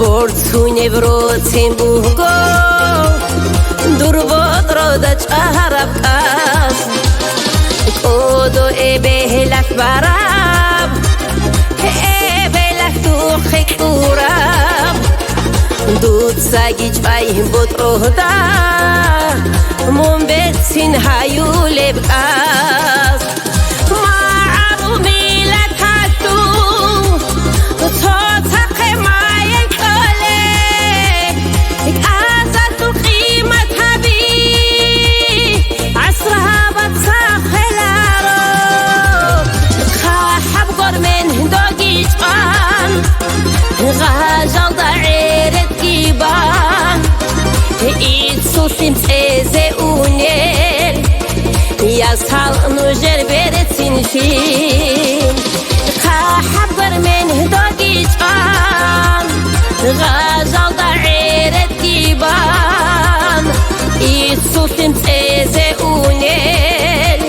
Borțune vroțim bugo Durbodro da čarabkas Kodo ebelak barab Ebelak tukhik turab Dud sagic ayim botroda Mon betsin hayuleb kas غاجل ضعيرت كيبان إيتسوسيم تيزي أونيل ياسهل نجر بيرت سنفين خاحب من هدوكي جان غاجل ضعيرت كيبان إيتسوسيم تيزي أونيل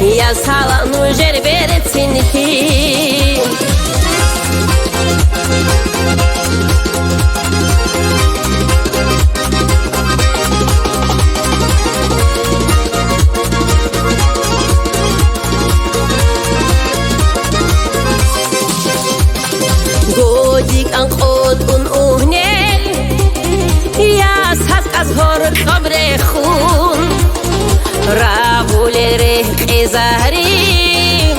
ياسهل نجر بيرت سنفين Godik ang qod uhnel Yas has azhor khabre khun Ragul rih qizahrim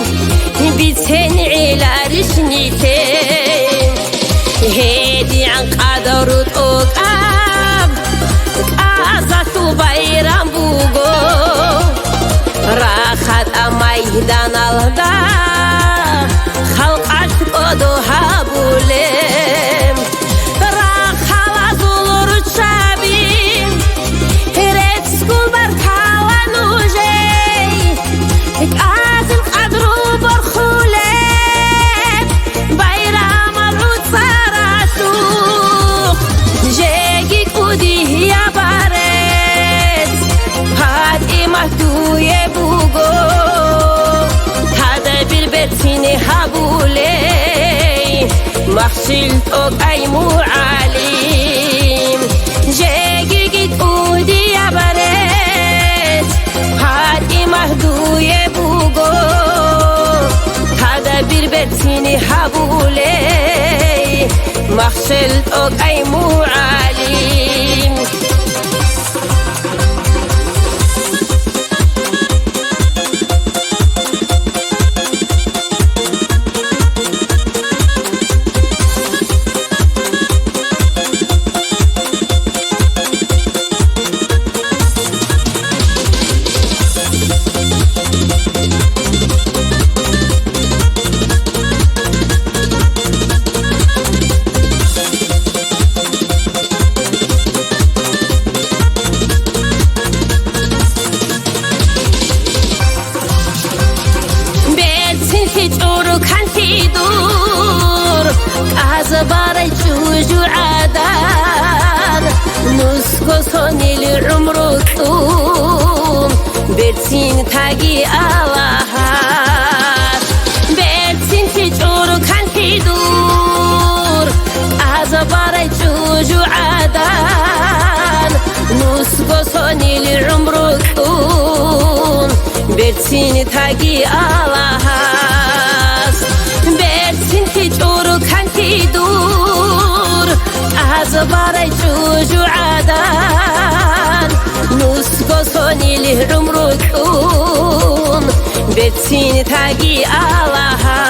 Bitsen ilarish nitem Hedi an qadarut oqab Qazatu bayram bugo Rahat amaydan alda Khalqat qodo habulem Rakhala zulur chabim Hiret skul bar kawanujey Azil qadru barkhulem Bayram alud sarasuk Jegik udih ya baret Had imahdu ye bugo Hada bir betini habulem محشلت أي معلم جاكيت أودي يا بنات هادي مهدو يبوغو هذا بربتيني حبولي محشلت أي معلم زباري جوجو عدان نسكو صوني العمر طوم بيرتين تاقي آلاهات بيرتين تجورو كان تدور زباري جوجو عدان نسكو صوني العمر طوم بيرتين تاقي آلاهات بيرتين تجورو كان تدور أزباري جوجو عدان نسكو صوني العمر طوم بيتين تاقي آلاها